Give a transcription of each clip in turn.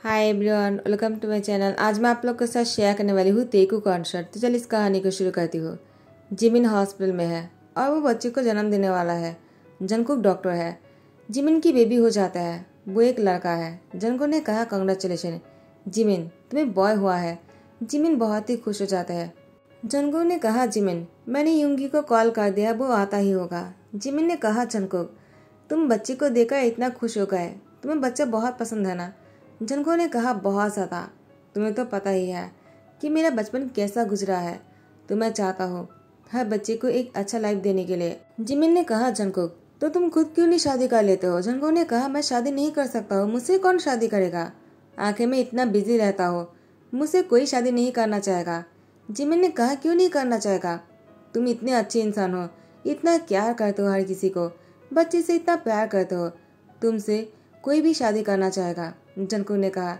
Hi everyone, welcome to my channel. आज मैं आप लोग के साथ शेयर करने वाली हूँ तेकू कॉन्सर्ट। तो चल इस कहानी को शुरू करती हूँ। जिमिन हॉस्पिटल में है और वो बच्चे को जन्म देने वाला है। जंगकुक डॉक्टर है। जिमिन की बेबी हो जाता है। वो एक लड़का है। जंगकुक ने कहा कांग्रेचुलेशन जिमिन, तुम्हें बॉय हुआ है। जिमिन बहुत ही खुश हो जाता है। जंगकुक ने कहा जिमिन, मैंने युंगी को कॉल कर दिया, वो आता ही होगा। जिमिन ने कहा जंगकुक, तुम बच्चे को देखकर इतना खुश हो गए, तुम्हें बच्चा बहुत पसंद है ना। जंगकुक ने कहा बहुत ज़्यादा। तुम्हें तो पता ही है कि मेरा बचपन कैसा गुजरा है, तो मैं चाहता हूँ हर बच्चे को एक अच्छा लाइफ देने के लिए। जिमिन ने कहा जंगकुक, तो तुम खुद क्यों नहीं शादी कर लेते हो। जंगकुक ने कहा मैं शादी नहीं कर सकता हूँ, मुझसे कौन शादी करेगा। आखिर में इतना बिजी रहता हो, मुझसे कोई शादी नहीं करना चाहेगा। जिमिन ने कहा क्यों नहीं करना चाहेगा, तुम इतने अच्छे इंसान हो, इतना प्यार करते हो हर किसी को, बच्चे से इतना प्यार करते हो, तुमसे कोई भी शादी करना चाहेगा। जंगकुक ने कहा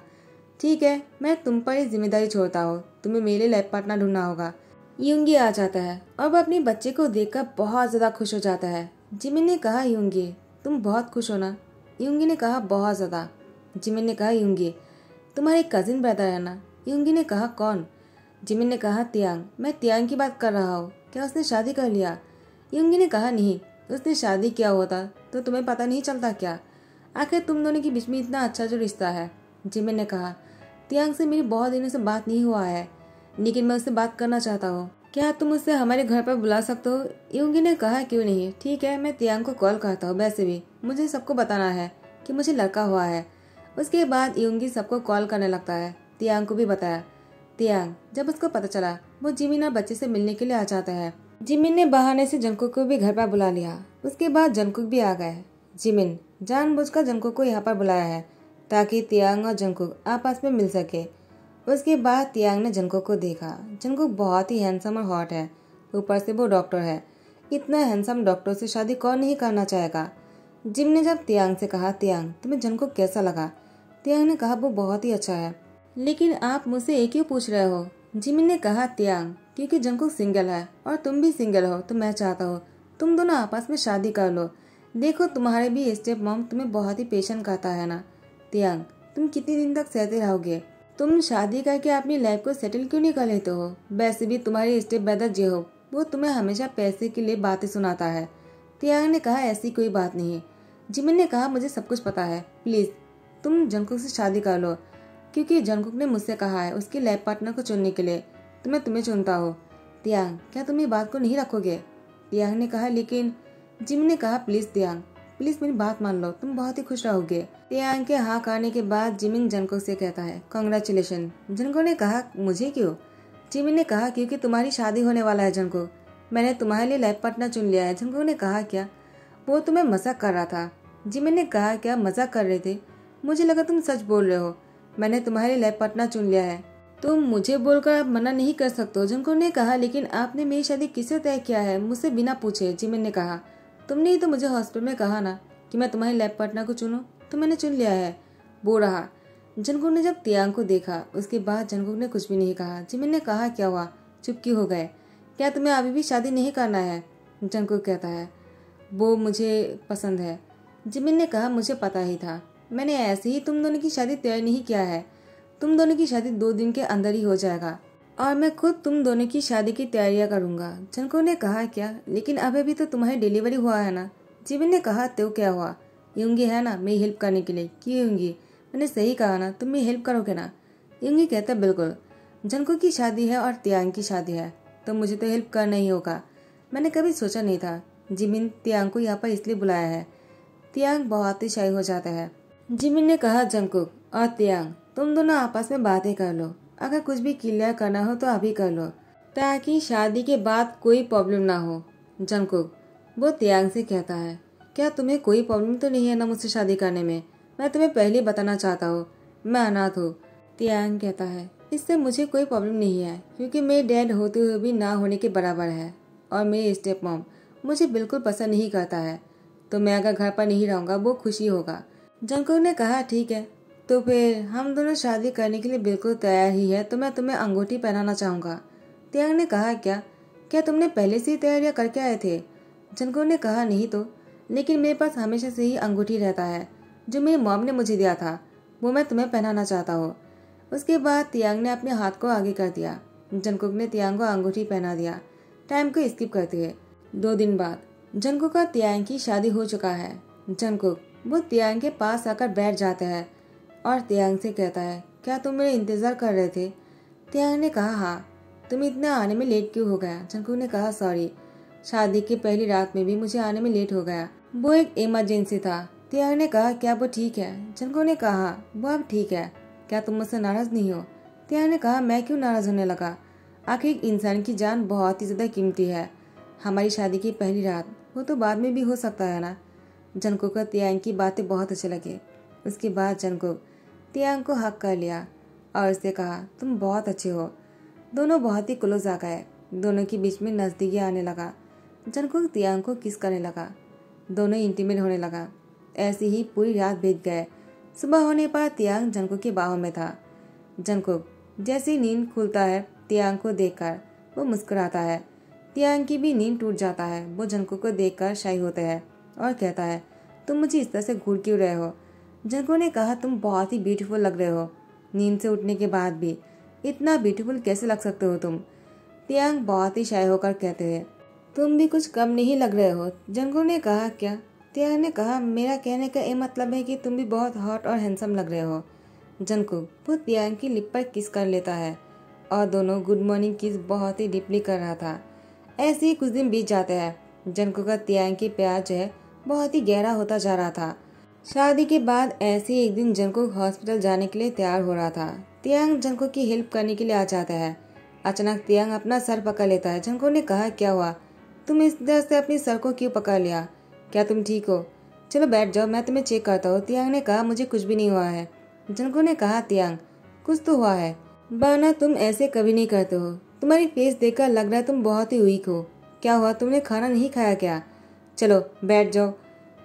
ठीक है, मैं तुम पर ही जिम्मेदारी छोड़ता हूँ, तुम्हें मेरे लाइफ पार्टनर ढूंढना होगा। युंगी आ जाता है और वह अपने बच्चे को देखकर बहुत ज्यादा खुश हो जाता है। जिमिन ने कहा युंगी, तुम बहुत खुश हो ना। युंगी ने कहा बहुत ज्यादा। जिमिन ने कहा युंगी, तुम्हारे कजिन ब्रदर है ना। युंगी ने कहा कौन। जिमिन ने कहा तियांग, मैं तियांग की बात कर रहा हूँ, क्या उसने शादी कर लिया। युंगी ने कहा नहीं, उसने शादी किया होता तो तुम्हें पता नहीं चलता क्या, आखिर तुम दोनों के बीच में इतना अच्छा जो रिश्ता है। जिमिन ने कहा तियांग से मेरी बहुत दिनों से बात नहीं हुआ है, लेकिन मैं उससे बात करना चाहता हूँ, क्या तुम उसे हमारे घर पर बुला सकते हो। युंगी ने कहा क्यों नहीं, ठीक है, मैं तियांग को कॉल करता हूँ, वैसे भी मुझे सबको बताना है कि मुझे लड़का हुआ है। उसके बाद युंगी सबको कॉल करने लगता है। तियांग को भी बताया। तियांग जब उसको पता चला, वो जिमिन और बच्चे से मिलने के लिए आ जाता है। जिमिन ने बहाने से जंगकुक को भी घर पर बुला लिया। उसके बाद जंगकुक भी आ गए। जिमिन जानबूझकर जंगकुक को यहाँ पर बुलाया है ताकि तियांग और जंगकुक आपस में मिल सके। उसके बाद तियांग ने जंगकुक को देखा। जंगकुक बहुत ही हैंडसम और हॉट है, ऊपर से वो डॉक्टर है। इतना हैंडसम डॉक्टर से शादी कौन नहीं करना चाहेगा। जिम ने जब तियांग से कहा तियांग तुम्हें जंगकुक कैसा लगा, तियांग ने कहा वो बहुत ही अच्छा है, लेकिन आप मुझसे एक क्यों पूछ रहे हो। जिमिन ने कहा तियांग क्योंकि जंगकुक सिंगल है और तुम भी सिंगल हो, तो मैं चाहता हूँ तुम दोनों आपस में शादी कर लो। देखो तुम्हारे भी स्टेप मॉम तुम्हें बहुत ही पेशेंट करता है ना। तियांग तुम कितने दिन तक सहते रहोगे, तुम शादी करके अपनी लाइफ को सेटल क्यों नहीं कर लेते हो। वैसे भी तुम्हारी स्टेप ब्रदर जे हो, वो तुम्हें हमेशा पैसे के लिए बातें सुनाता है। तियांग ने कहा ऐसी कोई बात नहीं। जिमिन ने कहा मुझे सब कुछ पता है, प्लीज तुम जंगकुक से शादी कर लो, क्योंकि जंगकुक ने मुझसे कहा है उसके लाइफ पार्टनर को चुनने के लिए, तो मैं तुम्हें चुनता हूँ। तियांग क्या तुम ये बात को नहीं रखोगे। तियांग ने कहा लेकिन। जिमिन ने कहा प्लीज तियांग, प्लीज मेरी बात मान लो, तुम बहुत ही खुश रहोगे। तियांग के हाँ करने के बाद जिमिन जंगकुक से कहता है कांग्रेचुलेशन। जंगकुक ने कहा मुझे क्यों। जिमिन ने कहा क्योंकि तुम्हारी शादी होने वाला है जंगकुक, मैंने तुम्हारे लिए लाइफ पार्टनर चुन लिया है। जंगकुक ने कहा क्या, वो तुम्हें मजाक कर रहा था। जिमिन ने कहा क्या मजाक कर रहे थे, मुझे लगा तुम सच बोल रहे हो, मैंने तुम्हारे लाइफ पार्टनर चुन लिया है, तुम मुझे बोलकर आप मना नहीं कर सकते हो। जंगकुक ने कहा लेकिन आपने मेरी शादी किससे तय किया है, मुझसे बिना पूछे। जिमिन ने कहा तुमने ही तो मुझे हॉस्पिटल में कहा ना कि मैं तुम्हारे लाइफ पार्टनर को चुनूं, तो मैंने चुन लिया है, वो रहा। जंगकुक ने जब तियांग को देखा, उसके बाद जंगकुक ने कुछ भी नहीं कहा। जिमिन ने कहा क्या हुआ, चुप क्यों हो गए, क्या तुम्हें अभी भी शादी नहीं करना है। जंगकुक कहता है वो मुझे पसंद है। जिमिन ने कहा मुझे पता ही था, मैंने ऐसे ही तुम दोनों की शादी तय नहीं किया है, तुम दोनों की शादी 2 दिन के अंदर ही हो जाएगा और मैं खुद तुम दोनों की शादी की तैयारियां करूंगा। जंगकुक ने कहा क्या, लेकिन अभी तो तुम्हारी डिलीवरी हुआ है ना। जिमिन ने कहा तो क्या हुआ, युंगी है ना मेरी हेल्प करने के लिए। क्यों युंगी, मैंने सही कहा ना, तुम मेरी हेल्प करोगे ना। युंगी कहता बिल्कुल, जंगकुक की शादी है और तियांग की शादी है, तो मुझे तो हेल्प करना ही होगा, मैंने कभी सोचा नहीं था। जिमिन तियांग को यहाँ पर इसलिए बुलाया है। तियांग बहुत ही शाय हो जाता है। जिमिन ने कहा जंगकुक और तियांग तुम दोनों आपस में बातें कर लो, अगर कुछ भी क्लियर करना हो तो अभी कर लो, ताकि शादी के बाद कोई प्रॉब्लम ना हो। जंगकुक वो तियांग से कहता है क्या तुम्हें कोई प्रॉब्लम तो नहीं है ना मुझसे शादी करने में, मैं तुम्हें पहले बताना चाहता हूँ मैं अनाथ हूँ। तियांग कहता है इससे मुझे कोई प्रॉब्लम नहीं है, क्योंकि मेरे डैड होते हुए भी ना होने के बराबर है और मेरी स्टेप मॉम मुझे बिल्कुल पसंद नहीं करता है, तो मैं अगर घर पर नहीं रहूँगा वो खुशी होगा। जंगकुक ने कहा ठीक है, तो फिर हम दोनों शादी करने के लिए बिल्कुल तैयार ही है, तो मैं तुम्हें अंगूठी पहनाना चाहूँगा। तियांग ने कहा क्या, क्या तुमने पहले से ही तैयारियां करके आए थे। जंगकुक ने कहा नहीं तो, लेकिन मेरे पास हमेशा से ही अंगूठी रहता है जो मेरी मॉम ने मुझे दिया था, वो मैं तुम्हें पहनाना चाहता हूँ। उसके बाद तियांग ने अपने हाथ को आगे कर दिया। जंगकुक ने तियांग को अंगूठी पहना दिया। टाइम को स्किप करते हुए 2 दिन बाद जंगकुक और तियांग की शादी हो चुका है। जंगकुक वो तियांग के पास आकर बैठ जाता है और तियांग से कहता है, क्या तुम मेरे इंतजार कर रहे थे? तियांग ने कहा, हाँ। तुम इतना आने में लेट क्यों हो गया? जंगकुक ने कहा, सॉरी, शादी की पहली रात में भी मुझे आने में लेट हो गया। वो एक इमरजेंसी था। तियांग ने कहा, क्या वो ठीक है? जंगकुक ने कहा, वो अब ठीक है। क्या तुम मुझसे नाराज नहीं हो? तियांग ने कहा, मैं क्यों नाराज होने लगा? आखिर एक इंसान की जान बहुत ही ज्यादा कीमती है। हमारी शादी की पहली रात, वो तो बाद में भी हो सकता है ना। जंगकुक को तियांग की बातें बहुत अच्छी लगी। उसके बाद जंगकुक तियांग को हक कर लिया और उससे कहा, तुम बहुत अच्छे हो। दोनों बहुत ही क्लोज आ गए। दोनों के बीच में नजदीकी आने लगा। जंगकुक तियांग को किस करने लगा। दोनों इंटीमेट होने लगा। ऐसे ही पूरी रात बीत गए। सुबह होने पर तियांग जंगकुक के बाहों में था। जंगकुक जैसे ही नींद खुलता है, तियांग को देखकर वो मुस्कुराता है। तियांग की भी नींद टूट जाता है। वो जंगकुक को देखकर शाई होता है और कहता है, तुम मुझे इस तरह से घूर क्यों रहे हो? जंगकुक ने कहा, तुम बहुत ही ब्यूटीफुल लग रहे हो। नींद से उठने के बाद भी इतना ब्यूटीफुल कैसे लग सकते हो तुम? तियांग बहुत ही शाय होकर कहते हैं, तुम भी कुछ कम नहीं लग रहे हो। जंगकुक ने कहा, क्या? तियांग ने कहा, मेरा कहने का ये मतलब है कि तुम भी बहुत हॉट और हैंडसम लग रहे हो। जंगकुक वो तियांग की लिप पर किस कर लेता है और दोनों गुड मॉर्निंग किस बहुत ही डीपली कर रहा था। ऐसे ही कुछ दिन बीत जाते हैं। जंगकुक का तियांग की प्यार जो है बहुत ही गहरा होता जा रहा था। शादी के बाद ऐसे ही एक दिन जंगकुक हॉस्पिटल जाने के लिए तैयार हो रहा था। तियांग जंगकुक की हेल्प करने के लिए आ जाता है। अचानक तियांग अपना सर पकड़ लेता है। जंगकुक ने कहा, क्या हुआ? तुम इस तरह से अपने सर को क्यों पकड़ लिया? क्या तुम ठीक हो? चलो बैठ जाओ, मैं तुम्हें चेक करता हूँ। तियांग ने कहा, मुझे कुछ भी नहीं हुआ है। जंगकुक ने कहा, तियांग कुछ तो हुआ है, वरना तुम ऐसे कभी नहीं करते हो। तुम्हारी फेस देखकर लग रहा है तुम बहुत ही वीक हो। क्या हुआ, तुमने खाना नहीं खाया क्या? चलो बैठ जाओ।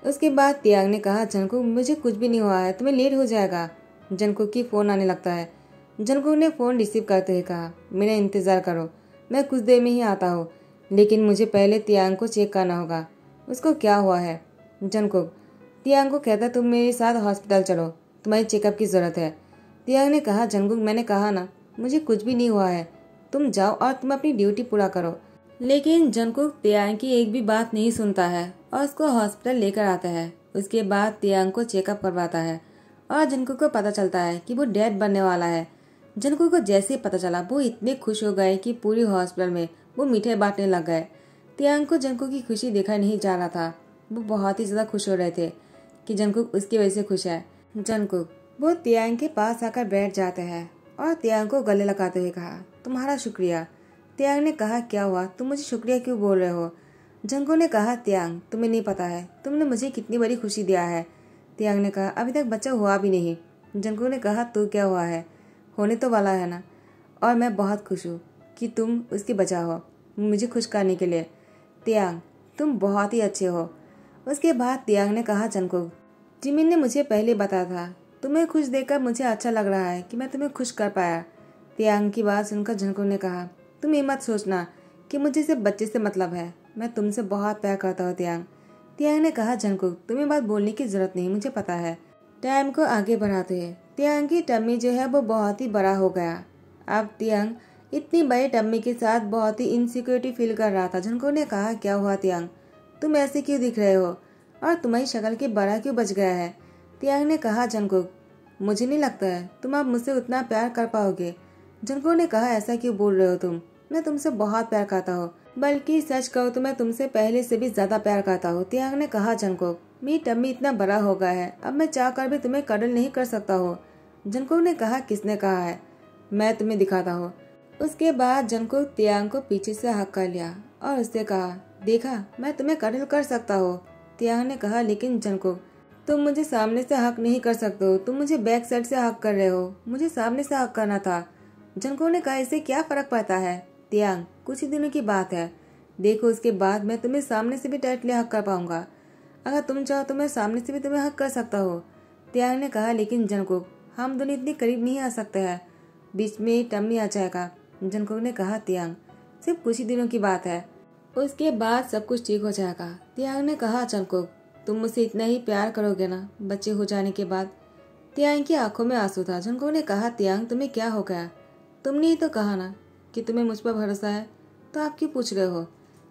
उसके बाद तियांग ने कहा, जंगकुक मुझे कुछ भी नहीं हुआ है, तुम्हें लेट हो जाएगा। जंगकुक की फोन आने लगता है। जंगकुक ने फोन रिसीव करते हुए कहा, मेरा इंतजार करो, मैं कुछ देर में ही आता हूँ, लेकिन मुझे पहले तियांग को चेक करना होगा। उसको क्या हुआ है? जंगकुक तियांग को कहता, तुम मेरे साथ हॉस्पिटल चलो, तुम्हारी चेकअप की जरूरत है। तियांग ने कहा, जंगकुक मैंने कहा ना, मुझे कुछ भी नहीं हुआ है, तुम जाओ और तुम अपनी ड्यूटी पूरा करो। लेकिन जंगकुक तियांग की एक भी बात नहीं सुनता है और उसको हॉस्पिटल लेकर आता है। उसके बाद तियांग को चेकअप करवाता है और जंगकुक को पता चलता है कि वो डेड बनने वाला है। जंगकुक को जैसे ही पता चला, वो इतने खुश हो गए कि पूरी हॉस्पिटल में वो मिठाई बांटने लग गए। तियांग को जंगकुक की खुशी देखा नहीं जा रहा था। वो बहुत ही ज्यादा खुश हो रहे थे कि जंगकुक उसकी वजह से खुश है। जंगकुक वो तियांग के पास आकर बैठ जाते हैं और तियांग को गले लगाते हुए कहा, तुम्हारा शुक्रिया। तियांग ने कहा, क्या हुआ, तुम मुझे शुक्रिया क्यों बोल रहे हो? जंगकुक ने कहा, तियांग तुम्हें नहीं पता है तुमने मुझे कितनी बड़ी खुशी दिया है। तियांग ने कहा, अभी तक बच्चा हुआ भी नहीं। जंगकुक ने कहा, तो क्या हुआ है, होने तो वाला है ना, और मैं बहुत खुश हूँ कि तुम उसके बचा हो मुझे खुश करने के लिए। तियांग तुम बहुत ही अच्छे हो। उसके बाद तियांग ने कहा, जंगकुक जिमिन ने मुझे पहले बताया था, तुम्हें खुश देखकर मुझे अच्छा लग रहा है कि मैं तुम्हें खुश कर पाया। तियांग की बात सुनकर जंगकुक ने कहा, तुम ये मत सोचना कि मुझे सिर्फ बच्चे से मतलब है, मैं तुमसे बहुत प्यार करता हूँ तियांग। तियांग ने कहा, जंगकुक तुम्हें बात बोलने की जरूरत नहीं, मुझे पता है। टाइम को आगे बढ़ाते हैं। तियांग की टम्मी जो है वो बहुत ही बड़ा हो गया। अब तियांग इतनी बड़ी टम्मी के साथ बहुत ही इनसिक्योरिटी फील कर रहा था। जंगकुक ने कहा, क्या हुआ तियांग, तुम ऐसे क्यों दिख रहे हो और तुम्हारी शक्ल के बड़ा क्यों बच गया है? तियांग ने कहा, जंगकुक मुझे नहीं लगता है तुम अब मुझसे उतना प्यार कर पाओगे। जंगकुक ने कहा, ऐसा क्यों बोल रहे हो तुम, मैं तुमसे बहुत प्यार करता हूँ, बल्कि सच कहो तो मैं तुमसे पहले से भी ज्यादा प्यार करता हूँ। तियांग ने कहा, जंगकुक मेरी टम्मी इतना बड़ा हो गया है, अब मैं चाह कर भी तुम्हें कडल नहीं कर सकता हूँ। जंगकुक ने कहा, किसने कहा है, मैं तुम्हें दिखाता हूँ। उसके बाद जंगकुक तियांग को पीछे से हक कर लिया और उससे कहा, देखा मैं तुम्हें कडल कर सकता हूँ। तियांग ने कहा, लेकिन जंगकुक तुम मुझे सामने से हक नहीं कर सकते हो, तुम मुझे बैक साइड से हक कर रहे हो, मुझे सामने से हक करना था। जंगकुक ने कहा, इससे क्या फर्क पड़ता है तियांग, कुछ ही दिनों की बात है, देखो उसके बाद मैं तुम्हें सामने से भी टाइटली हक कर पाऊंगा। अगर तुम चाहो तो मैं सामने से भी तुम्हें हक कर सकता हूँ। तियांग ने कहा, लेकिन जंगकुक हम दोनों इतनी करीब नहीं आ सकते हैं, बीच में टम्मी आ जाएगा। जंगकुक ने कहा, तियांग सिर्फ कुछ ही दिनों की बात है, उसके बाद सब कुछ ठीक हो जाएगा। तियांग ने कहा, जंगकुक तुम मुझसे इतना ही प्यार करोगे ना बच्चे हो जाने के बाद? तियांग की आंखों में आंसू था। जंगकुक ने कहा, तियांग तुम्हें क्या हो गया? तुमने ही तो कहा ना कि तुम्हें मुझ पर भरोसा है, तो आप क्यों पूछ रहे हो?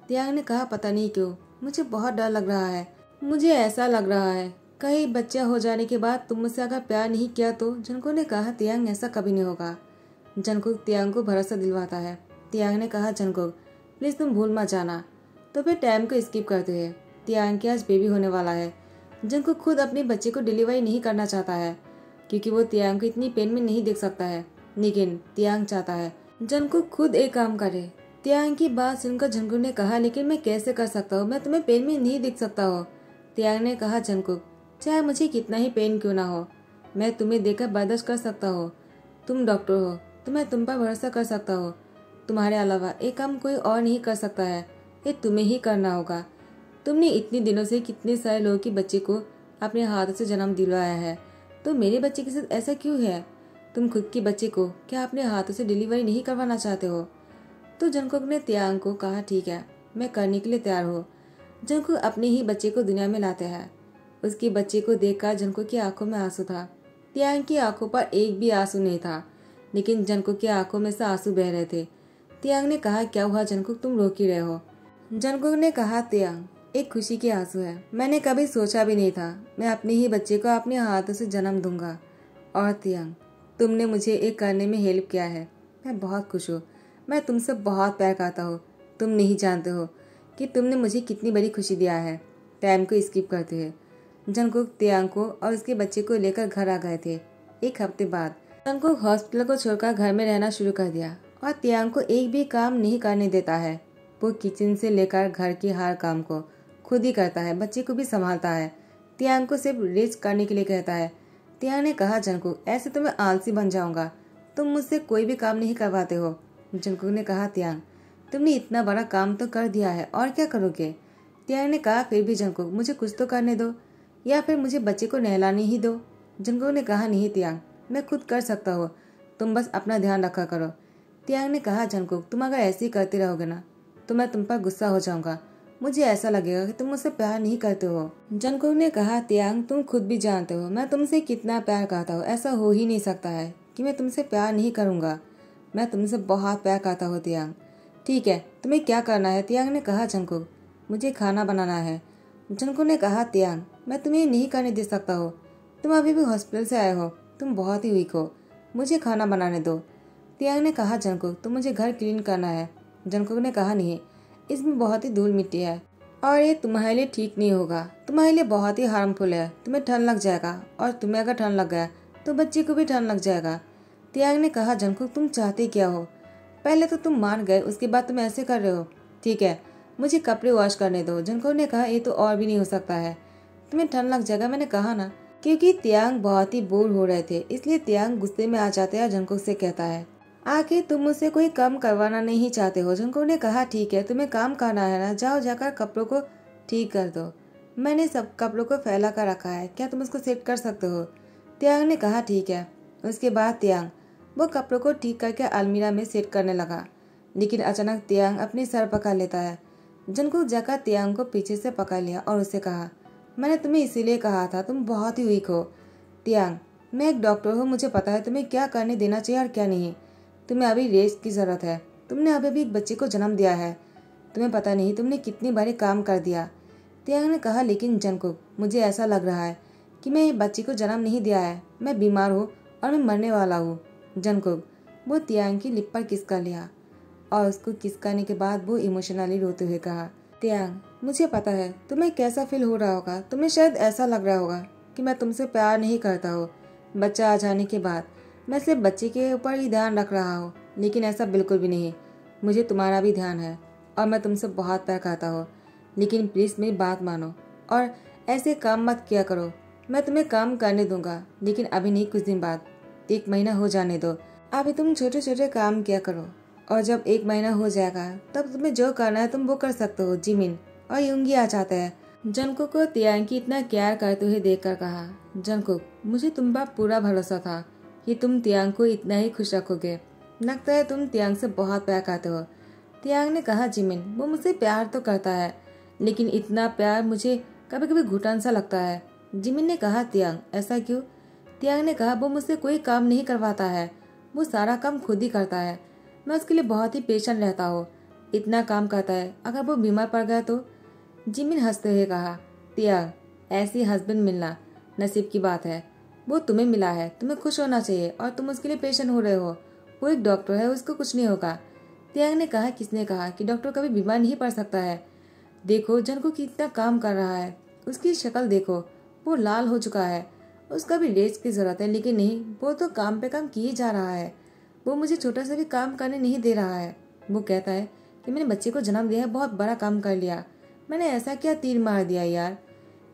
तियांग ने कहा, पता नहीं क्यों मुझे बहुत डर लग रहा है। मुझे ऐसा लग रहा है कहीं बच्चा हो जाने के बाद तुम मुझसे अगर प्यार नहीं किया तो। जंगकुक ने कहा, तियांग ऐसा कभी नहीं होगा। जंगकुक तियांग को भरोसा दिलवाता है। तियांग ने कहा, जंगकुक प्लीज तुम भूल मत जाना। तो फिर टाइम को स्किप करते हैं। तियांग के आज बेबी होने वाला है। जंगकुक खुद अपने बच्चे को डिलीवरी नहीं करना चाहता है क्योंकि वो तियांग को इतनी पेन में नहीं देख सकता है, लेकिन तियांग चाहता है जंगकुक खुद एक काम करे। तियांग की बात सुनकर जंगकुक ने कहा, लेकिन मैं कैसे कर सकता हूँ, मैं तुम्हें पेन में नहीं देख सकता हो। तियांग ने कहा, जंगकुक चाहे मुझे कितना ही पेन क्यों ना हो, मैं तुम्हें देखकर बर्दाश्त कर सकता हूँ। तुम डॉक्टर हो तो मैं तुम पर भरोसा कर सकता हूँ। तुम्हारे अलावा एक काम कोई और नहीं कर सकता है, ये तुम्हें ही करना होगा। तुमने इतने दिनों से कितने सारे लोगों के बच्चे को अपने हाथ से जन्म दिलवाया है, तो मेरे बच्चे के साथ ऐसा क्यों है? तुम खुद के बच्चे को क्या अपने हाथों से डिलीवरी नहीं करवाना चाहते हो? तो जंगकुक ने तियांग को कहा, ठीक है मैं करने के लिए तैयार हूँ। जंगकुक अपने ही बच्चे को दुनिया में लाते हैं। उसके बच्चे को देखकर जंगकुक की आंखों में आंसू था। तियांग की आंखों पर एक भी आंसू नहीं था, लेकिन जंगकुक की आंखों में से आंसू बह रहे थे। तियांग ने कहा, क्या हुआ जंगकुक, तुम रो क्यों रहे हो? जंगकुक ने कहा, तियांग एक खुशी के आंसू है। मैंने कभी सोचा भी नहीं था मैं अपने ही बच्चे को अपने हाथों से जन्म दूंगा। और तियांग तुमने मुझे एक करने में हेल्प किया है, मैं बहुत खुश हूँ। मैं तुमसे बहुत प्यार करता हूँ। तुम नहीं जानते हो कि तुमने मुझे कितनी बड़ी खुशी दिया है। टाइम को स्किप करते हैं। जंगकुक तियांग को और उसके बच्चे को लेकर घर आ गए थे। एक हफ्ते बाद जंगकुक हॉस्पिटल को छोड़कर घर में रहना शुरू कर दिया और तियांग को एक भी काम नहीं करने देता है। वो किचन से लेकर घर के हर काम को खुद ही करता है, बच्चे को भी संभालता है। तियांग को सिर्फ रेस्ट करने के लिए कहता है। तियांग ने कहा, जंगकुक ऐसे तो मैं आलसी बन जाऊंगा, तुम मुझसे कोई भी काम नहीं करवाते हो। जंगकुक ने कहा, तियांग तुमने इतना बड़ा काम तो कर दिया है, और क्या करोगे? तियांग ने कहा, फिर भी जंगकुक मुझे कुछ तो करने दो, या फिर मुझे बच्चे को नहलाने ही दो। जंगकुक ने कहा, नहीं तियांग मैं खुद कर सकता हूँ, तुम बस अपना ध्यान रखा करो। तियांग ने कहा, जंगकुक तुम अगर ऐसे ही करते रहोगे ना तो मैं तुम पर गुस्सा हो जाऊंगा। मुझे ऐसा लगेगा कि तुम मुझसे प्यार नहीं करते हो। जंगकुक ने कहा, तियांग तुम खुद भी जानते हो मैं तुमसे कितना प्यार करता हूँ। ऐसा हो ही नहीं सकता है कि मैं तुमसे प्यार नहीं करूंगा। मैं तुमसे बहुत प्यार करता हूँ तियांग। ठीक है तुम्हें क्या करना है? तियांग ने कहा, जंगकुक मुझे खाना बनाना है। जंगकुक ने कहा, तियांग मैं तुम्हें नहीं करने दे सकता हो, तुम अभी भी हॉस्पिटल से आए हो, तुम बहुत ही वीक हो, मुझे खाना बनाने दो। तियांग ने कहा, जंगकुक तो मुझे घर क्लीन करना है। जंगकुक ने कहा, नहीं इसमें बहुत ही धूल मिट्टी है और ये तुम्हारे लिए ठीक नहीं होगा, तुम्हारे लिए बहुत ही हार्मफुल है, तुम्हें ठंड लग जाएगा और तुम्हें अगर ठंड लग गया तो बच्चे को भी ठंड लग जाएगा। तियांग ने कहा, जंगकुक तुम चाहते क्या हो? पहले तो तुम मान गए, उसके बाद तुम ऐसे कर रहे हो। ठीक है मुझे कपड़े वॉश करने दो। जंगकुक ने कहा, ये तो और भी नहीं हो सकता है, तुम्हें ठंड लग जाएगा, मैंने कहा ना। क्योंकि तियांग बहुत ही बोर हो रहे थे इसलिए तियांग गुस्से में आ जाते हैं और जंगकुक से कहता है, आखिर तुम मुझसे कोई काम करवाना नहीं चाहते हो? जंगकुक ने कहा, ठीक है तुम्हें काम करना है ना, जाओ जाकर कपड़ों को ठीक कर दो। मैंने सब कपड़ों को फैला कर रखा है, क्या तुम उसको सेट कर सकते हो? तियांग ने कहा, ठीक है। उसके बाद तियांग वो कपड़ों को ठीक करके अलमीरा में सेट करने लगा, लेकिन अचानक तियांग अपनी सर पकड़ लेता है। जंगकुक जाकर तियांग को पीछे से पकड़ लिया और उससे कहा, मैंने तुम्हें इसीलिए कहा था तुम बहुत ही वीक हो। तियांग मैं एक डॉक्टर हूँ, मुझे पता है तुम्हें क्या करने देना चाहिए और क्या नहीं। तुम्हें अभी रेस्ट की जरूरत है, तुमने अभी भी एक बच्चे को जन्म दिया है, तुम्हें पता नहीं तुमने कितनी बारी काम कर दिया। तियांग ने कहा, लेकिन जंगकुक मुझे ऐसा लग रहा है कि मैं बच्चे को जन्म नहीं दिया है, मैं बीमार हूँ और मैं मरने वाला हूँ। जंगकुक वो तियांग की लिप पर किस कर लिया और उसको किस करने के बाद वो इमोशनली रोते हुए कहा, तियांग मुझे पता है तुम्हें कैसा फील हो रहा होगा, तुम्हें शायद ऐसा लग रहा होगा कि मैं तुमसे प्यार नहीं करता हूँ। बच्चा आ जाने के बाद मैं सिर्फ बच्चे के ऊपर ही ध्यान रख रहा हूँ, लेकिन ऐसा बिल्कुल भी नहीं, मुझे तुम्हारा भी ध्यान है और मैं तुमसे बहुत प्यार करता हूँ। लेकिन प्लीज़ मेरी बात मानो और ऐसे काम मत किया करो। मैं तुम्हें काम करने दूंगा, लेकिन अभी नहीं, कुछ दिन बाद, 1 महीना हो जाने दो। अभी तुम छोटे छोटे काम किया करो और जब 1 महीना हो जाएगा तब तुम्हें जो करना है तुम वो कर सकते हो। जिमिन और युंगी आ जाते हैं। जंगकुक को तियांग की इतना केयर करते हुए देखकर कहा, जंगकुक मुझे तुम पर पूरा भरोसा था कि तुम तियांग को इतना ही खुश रखोगे, लगता है तुम तियांग से बहुत प्यार करते हो। तियांग ने कहा, जिमिन वो मुझसे प्यार तो करता है, लेकिन इतना प्यार मुझे कभी कभी घुटन सा लगता है। जिमिन ने कहा, तियांग ऐसा क्यों? तियांग ने कहा वो मुझसे कोई काम नहीं करवाता है, वो सारा काम खुद ही करता है। मैं उसके लिए बहुत ही पेशेंट रहता हूँ, इतना काम करता है। अगर वो बीमार पड़ गया तो। जिमिन हंसते हुए कहा, तियांग ऐसी हस्बैंड मिलना नसीब की बात है। वो तुम्हें मिला है, तुम्हें खुश होना चाहिए और तुम उसके लिए पेशेंट हो रहे हो। वो एक डॉक्टर है, उसको कुछ नहीं होगा। तियांग ने कहा, किसने कहा कि डॉक्टर कभी बीमार नहीं पड़ सकता है। देखो जंगकुक कितना काम कर रहा है, उसकी शक्ल देखो, वो लाल हो चुका है। उसका भी रेस्ट की जरूरत है, लेकिन नहीं, वो तो काम पे काम किए जा रहा है। वो मुझे छोटा सा भी काम करने नहीं दे रहा है। वो कहता है कि मैंने बच्चे को जन्म दिया है, बहुत बड़ा काम कर लिया, मैंने ऐसा क्या तीर मार दिया यार।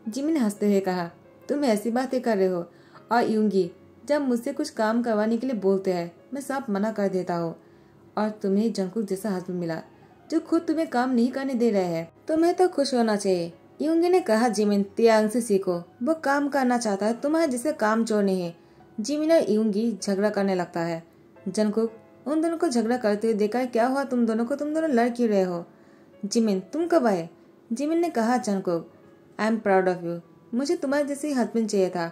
जिमी ने हंसते हुए कहा, तुम ऐसी बातें कर रहे हो, और यूंगी जब मुझसे कुछ काम करवाने के लिए बोलते हैं मैं सब मना कर देता हूँ। और तुम्हें जंगकुक जैसा हस्बैंड मिला जो खुद तुम्हें काम नहीं करने दे रहे हैं, तुम्हें तो खुश होना चाहिए। यूंगी ने कहा, जिमिन तियांग से सीखो, वो काम करना चाहता है, तुम्हारे जिसे काम चोर नहीं है। जिमिन और यूंगी झगड़ा करने लगता है। जंगकुक उन दोनों को झगड़ा करते हुए देखा, क्या हुआ तुम दोनों को, तुम दोनों लड़ क्यों रहे हो। जिमिन तुम कब आए। जिमिन ने कहा, Jungkook I am proud of you, मुझे तुम्हारे जैसे हस्बैंड चाहिए था।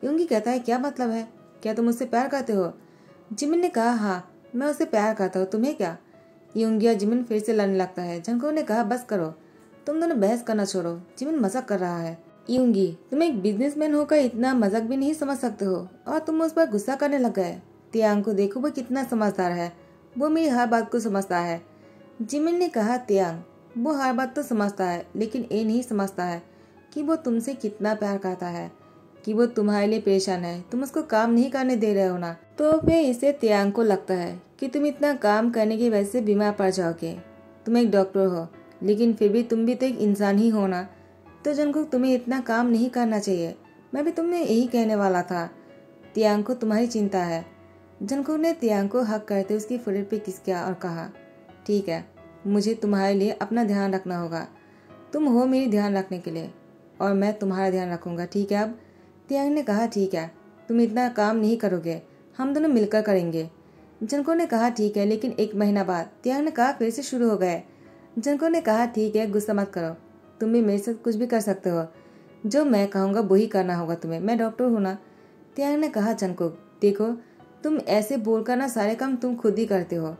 यूंगी कहता है, क्या मतलब है, क्या तुम उससे प्यार करते हो। जिमिन ने कहा, हाँ मैं उससे प्यार करता हूँ, तुम्हें क्या। यूंगी और जिमिन फिर से लड़ने लगता है। जंगकुक ने कहा, बस करो, तुम दोनों बहस करना छोड़ो, जिमिन मजाक कर रहा है। यूंगी तुम एक बिजनेसमैन होकर इतना मजाक भी नहीं समझ सकते हो और तुम उस पर गुस्सा करने लग गए। तियांग को देखो, वो कितना समझदार है, वो मेरी हर बात को समझता है। जिमिन ने कहा, तियांग वो हर बात तो समझता है, लेकिन ये नहीं समझता है कि वो तुमसे कितना प्यार करता है, कि वो तुम्हारे लिए परेशान है, तुम उसको काम नहीं करने दे रहे हो ना। तो फिर इसे तियांग को लगता है कि तुम इतना काम करने की वजह से बीमार पड़ जाओगे। तुम एक डॉक्टर हो, लेकिन फिर भी तुम भी तो एक इंसान ही हो ना। तो जंगकुक तुम्हें इतना काम नहीं करना चाहिए, मैं भी तुम्हें यही कहने वाला था। तियांग को तुम्हारी चिंता है। जंगकुक ने तियांग को हक करते उसकी फोrehead पे किस किया और कहा, ठीक है, मुझे तुम्हारे लिए अपना ध्यान रखना होगा। तुम हो मेरी ध्यान रखने के लिए और मैं तुम्हारा ध्यान रखूंगा, ठीक है। अब तियांग ने कहा, ठीक है, तुम इतना काम नहीं करोगे, हम दोनों मिलकर करेंगे। जंगकुक ने कहा, ठीक है, लेकिन 1 महीना बाद। तियांग ने कहा, फिर से शुरू हो गए। जंगकुक ने कहा, ठीक है, गुस्सा मत करो, तुम भी मेरे साथ कुछ भी कर सकते हो, जो मैं कहूँगा वही करना होगा तुम्हें, मैं डॉक्टर हूँ ना। तियांग ने कहा, जंगकुक देखो तुम ऐसे बोलकर ना सारे काम तुम खुद ही करते हो।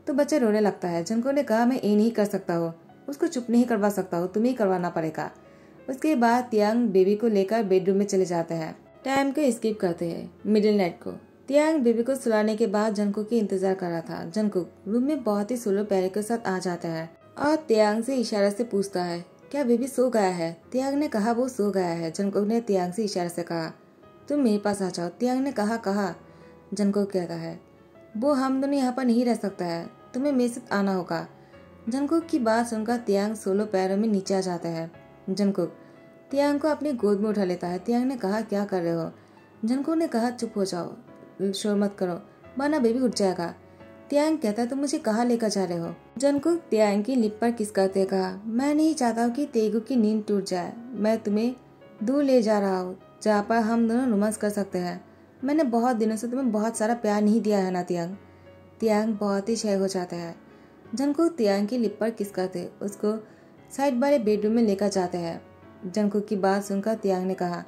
तो बच्चा रोने लगता है। जंगकुक ने कहा, मैं ये नहीं कर सकता हूँ, उसको चुप नहीं करवा सकता हूँ, तुम्हें ही करवाना पड़ेगा। उसके बाद तियांग बेबी को लेकर बेडरूम में चले जाते हैं। टाइम को स्किप करते हैं मिडिल नाइट को। तियांग बेबी को सुलाने के बाद जंगकुक की इंतजार कर रहा था। जंगकुक रूम में बहुत ही सोलो प्यारे के साथ आ जाता है और तियांग से इशारा से पूछता है, क्या बेबी सो गया है। तियांग ने कहा, वो सो गया है। जंगकुक ने तियांग से इशारे से कहा, तुम मेरे पास आ जाओ। तियांग ने कहा, कहा। जंगकुक कहता है, वो हम दोनों यहाँ पर नहीं रह सकता है, तुम्हें मेरे साथ आना होगा। जंगकुक की बात सुनकर तियांग सोलो पैरों में नीचे आ जाता है। जंगकुक तियांग को अपनी गोद में उठा लेता है। तियांग ने कहा, क्या कर रहे हो। जंगकुक ने कहा, चुप हो जाओ, शोर मत करो, वरना बेबी उठ जाएगा। तियांग कहता है, तुम मुझे कहाँ लेकर जा रहे हो। जंगकुक तियांग की लिप पर किस करते कहा, मैं नहीं चाहता हूँ कि तेगु की नींद टूट जाए, मैं तुम्हें दूर ले जा रहा हूँ जहाँ पर हम दोनों रोमांस कर सकते हैं। मैंने बहुत दिनों से तुम्हें बहुत सारा प्यार नहीं दिया है ना तियांग। तियांग बहुत ही शय हो जाता है। जंगकुक तियांग की लिप पर किस करते उसको साइड वाले बेडरूम में लेकर जाते हैं। जंगकुक की बात सुनकर तियांग ने कहा,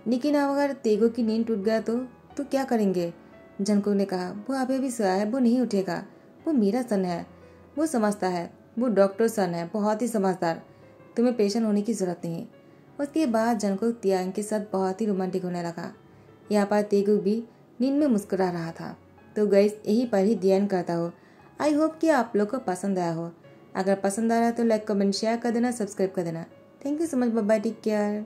लेकिन अब अगर तेगु की नींद टूट गया तो क्या करेंगे। जंगकुक ने कहा, वो अभी भी सोया है, वो नहीं उठेगा, वो मेरा सन है, वो समझता है, वो डॉक्टर सन है, बहुत ही समझदार, तुम्हें पेशेंट होने की जरूरत नहीं। उसके बाद जंगकुक तियांग के साथ बहुत ही रोमांटिक होने लगा। यहाँ पर तेगु भी नींद में मुस्कुरा रहा था। तो गाइस यही पर ही ध्यान करता हूँ। आई होप कि आप लोग को पसंद आया हो। अगर पसंद आ रहा है तो लाइक कमेंट शेयर कर देना, सब्सक्राइब कर देना। Thank you so much, bye bye, take care.